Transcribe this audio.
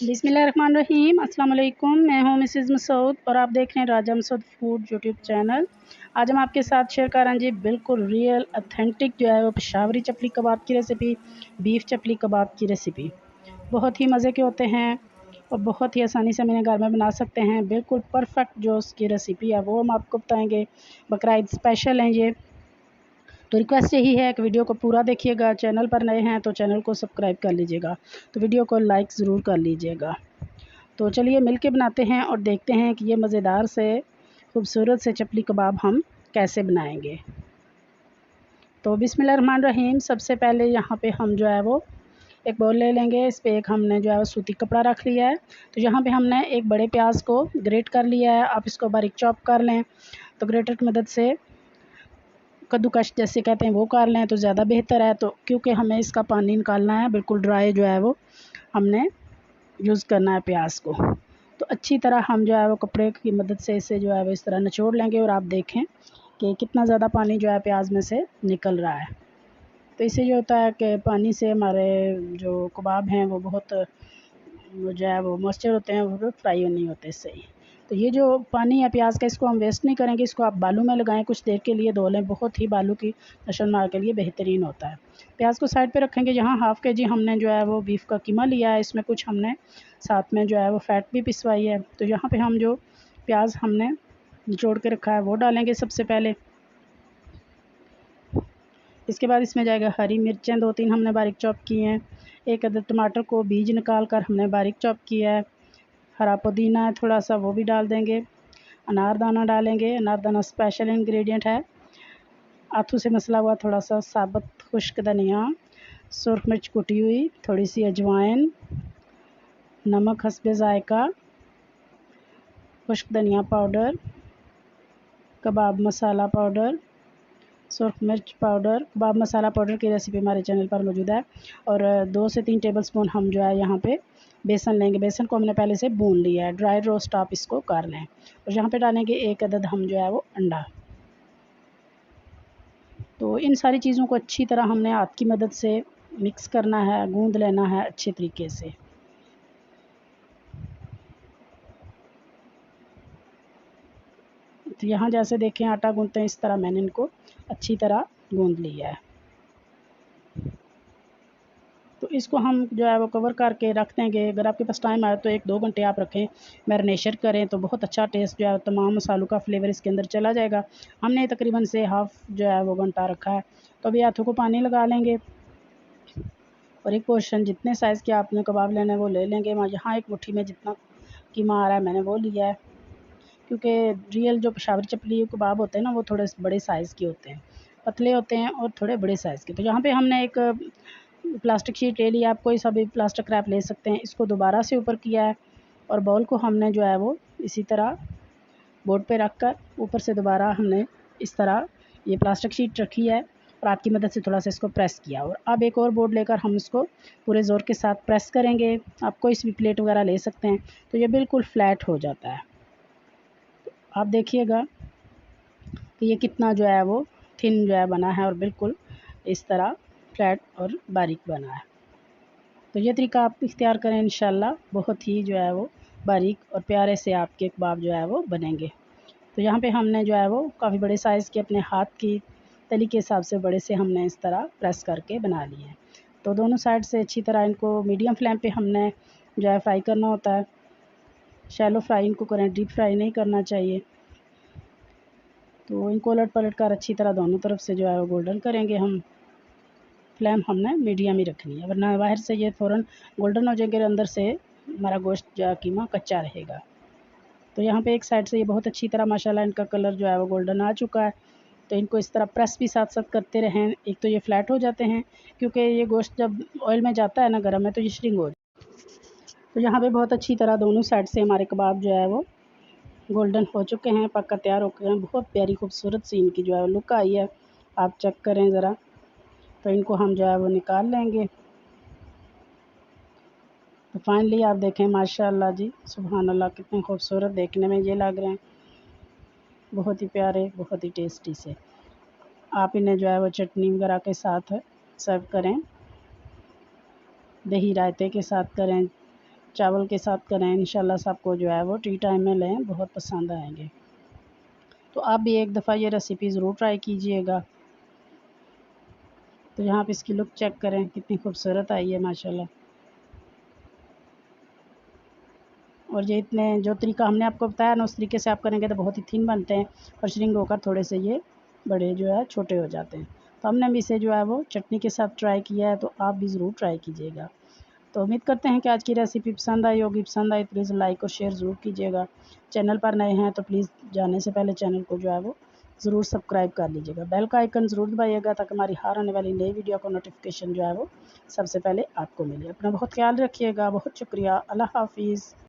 बिस्मिल्लाहिर्रहमानिर्रहीम। अस्सलाम वालेकुम। मैं हूँ मिसेस मसूद और आप देख रहे हैं राजा मसूद फूड यूट्यूब चैनल। आज हम आपके साथ शेयर कर रहे हैं जी बिल्कुल रियल ऑथेंटिक जो है वो पेशावरी चपली कबाब की रेसिपी, बीफ चपली कबाब की रेसिपी। बहुत ही मज़े के होते हैं और बहुत ही आसानी से मैंने घर में बना सकते हैं। बिल्कुल परफेक्ट जो उसकी रेसिपी है वो हम आपको बताएँगे। बकरा ईद स्पेशल हैं ये। तो रिक्वेस्ट यही है कि वीडियो को पूरा देखिएगा। चैनल पर नए हैं तो चैनल को सब्सक्राइब कर लीजिएगा, तो वीडियो को लाइक ज़रूर कर लीजिएगा। तो चलिए मिलके बनाते हैं और देखते हैं कि ये मज़ेदार से खूबसूरत से चपली कबाब हम कैसे बनाएंगे। तो बिस्मिल्लाहिर्रहमानिर्रहीम। सबसे पहले यहाँ पे हम जो है वो एक बाउल ले लेंगे। इस पे एक हमने जो है वो सूती कपड़ा रख लिया है। तो यहाँ पे हमने एक बड़े प्याज को ग्रेट कर लिया है। आप इसको बारीक चॉप कर लें, तो ग्रेटर की मदद से कद्दूकश जैसे कहते हैं वो कर लें तो ज़्यादा बेहतर है। तो क्योंकि हमें इसका पानी निकालना है, बिल्कुल ड्राई जो है वो हमने यूज़ करना है प्याज को। तो अच्छी तरह हम जो है वो कपड़े की मदद से इसे जो है वो इस तरह निचोड़ लेंगे और आप देखें कि कितना ज़्यादा पानी जो है प्याज में से निकल रहा है। तो इससे जो होता है कि पानी से हमारे जो कबाब हैं वो बहुत जो है वो मॉइस्चर होते हैं, वो फ्राई नहीं होते सही। तो ये जो पानी है प्याज का, इसको हम वेस्ट नहीं करेंगे। इसको आप बालू में लगाएं, कुछ देर के लिए धो लें। बहुत ही बालू की नशन मार के लिए बेहतरीन होता है। प्याज को साइड पे रखेंगे। यहाँ हाफ़ के जी हमने जो है वो बीफ का कीमा लिया है। इसमें कुछ हमने साथ में जो है वो फ़ैट भी पिसवाई है। तो यहाँ पे हम जो प्याज हमने निचोड़ के रखा है वो डालेंगे सबसे पहले। इसके बाद इसमें जाएगा हरी मिर्चें 2-3 हमने बारीक चॉप की हैं। एक अदद टमाटर को बीज निकाल कर हमने बारीक चॉप किया है। हरा पुदीना है थोड़ा सा, वो भी डाल देंगे। अनारदाना डालेंगे। अनारदाना स्पेशल इंग्रेडिएंट है। आथू से मसला हुआ थोड़ा सा साबुत खुश्क धनिया, सुरख मिर्च कुटी हुई, थोड़ी सी अजवाइन, नमक हस्बे ज़ायका, खुश्क धनिया पाउडर, कबाब मसाला पाउडर, सुरख मिर्च पाउडर। कबाब मसाला पाउडर की रेसिपी हमारे चैनल पर मौजूद है। और 2 से 3 टेबलस्पून हम जो है यहाँ पे बेसन लेंगे। बेसन को हमने पहले से भून लिया है। ड्राई रोस्ट आप इसको कर लें। और यहाँ पे डालेंगे एक अदद हम जो है वो अंडा। तो इन सारी चीज़ों को अच्छी तरह हमने हाथ की मदद से मिक्स करना है, गूंद लेना है अच्छे तरीके से। तो यहाँ जैसे देखें आटा गूंदते हैं, इस तरह मैंने इनको अच्छी तरह गूंद लिया है। तो इसको हम जो है वो कवर करके रख देंगे। अगर आपके पास टाइम आए तो 1-2 घंटे आप रखें, मैरिनेशन करें, तो बहुत अच्छा टेस्ट जो है तमाम मसालों का फ्लेवर इसके अंदर चला जाएगा। हमने तकरीबन से हाफ़ जो है वो घंटा रखा है। तो अभी हाथों को पानी लगा लेंगे और एक पोर्शन जितने साइज़ के आपने कबाब लेने हैं वो ले लेंगे। यहाँ एक मुट्ठी में जितना कीमा आ रहा है मैंने वो लिया है, क्योंकि रियल जो पेशावरी चपली कबाब होते हैं ना वो थोड़े बड़े साइज़ के होते हैं, पतले होते हैं और थोड़े बड़े साइज़ के। तो यहाँ पे हमने एक प्लास्टिक शीट ले लिया। आप कोई सा भी प्लास्टिक रैप ले सकते हैं। इसको दोबारा से ऊपर किया है और बाउल को हमने जो है वो इसी तरह बोर्ड पे रख कर ऊपर से दोबारा हमने इस तरह ये प्लास्टिक शीट रखी है और हाथ की मदद से थोड़ा सा इसको प्रेस किया। और अब एक और बोर्ड लेकर हम इसको पूरे ज़ोर के साथ प्रेस करेंगे। आप कोई सी भी प्लेट वगैरह ले सकते हैं, तो ये बिल्कुल फ्लैट हो जाता है। आप देखिएगा कि ये कितना जो है वो थिन जो है बना है और बिल्कुल इस तरह फ्लैट और बारीक बना है। तो ये तरीका आप इख्तियार करें, इंशाल्लाह बहुत ही जो है वो बारीक और प्यारे से आपके कबाब जो है वो बनेंगे। तो यहाँ पे हमने जो है वो काफ़ी बड़े साइज़ के अपने हाथ की तली के हिसाब से बड़े से हमने इस तरह प्रेस करके बना लिए हैं। तो दोनों साइड से अच्छी तरह इनको मीडियम फ्लेम पे हमने जो है फ्राई करना होता है। शैलो फ्राई इनको करें, डीप फ्राई नहीं करना चाहिए। तो इनको उलट पलट कर अच्छी तरह दोनों तरफ से जो है वो गोल्डन करेंगे हम। फ्लेम हमने मीडियम ही रखनी है, वरना बाहर से ये फ़ौरन गोल्डन हो जाएंगे और अंदर से हमारा गोश्त जो है कीमा कच्चा रहेगा। तो यहाँ पे एक साइड से ये बहुत अच्छी तरह माशाल्लाह इनका कलर जो है वो गोल्डन आ चुका है। तो इनको इस तरह प्रेस भी साथ साथ करते रहें। एक तो ये फ्लैट हो जाते हैं, क्योंकि ये गोश्त जब ऑयल में जाता है ना गर्म है तो ये श्रिंक हो। तो यहाँ पे बहुत अच्छी तरह दोनों साइड से हमारे कबाब जो है वो गोल्डन हो चुके हैं, पक्का तैयार हो गए हैं। बहुत प्यारी खूबसूरत सी इनकी जो है लुक आई है, आप चेक करें ज़रा। तो इनको हम जो है वो निकाल लेंगे। तो फाइनली आप देखें माशाल्लाह जी, सुभान अल्लाह, कितने खूबसूरत देखने में ये लग रहे हैं। बहुत ही प्यारे, बहुत ही टेस्टी से। आप इन्हें जो है वो चटनी वगैरह के साथ सर्व करें, दही रायते के साथ करें, चावल के साथ करें, इंशाल्लाह सबको जो है वो टी टाइम में लें, बहुत पसंद आएंगे। तो आप भी एक दफ़ा ये रेसिपी ज़रूर ट्राई कीजिएगा। तो यहाँ पे इसकी लुक चेक करें, कितनी खूबसूरत आई है माशाल्लाह। और ये इतने जो तरीका हमने आपको बताया ना, उस तरीके से आप करेंगे तो बहुत ही थिन बनते हैं और श्रिंक होकर थोड़े से ये बड़े जो है छोटे हो जाते हैं। तो हमने भी इसे जो है वो चटनी के साथ ट्राई किया है, तो आप भी ज़रूर ट्राई कीजिएगा। तो उम्मीद करते हैं कि आज की रेसिपी पसंद आई होगी। पसंद आई तो प्लीज़ लाइक और शेयर ज़रूर कीजिएगा। चैनल पर नए हैं तो प्लीज़ जाने से पहले चैनल को जो है वो ज़रूर सब्सक्राइब कर लीजिएगा। बेल का आइकन ज़रूर दबाइएगा ताकि हमारी हर आने वाली नई वीडियो का नोटिफिकेशन जो है वो सबसे पहले आपको मिले। अपना बहुत ख्याल रखिएगा। बहुत शुक्रिया। अल्लाह हाफ़िज़।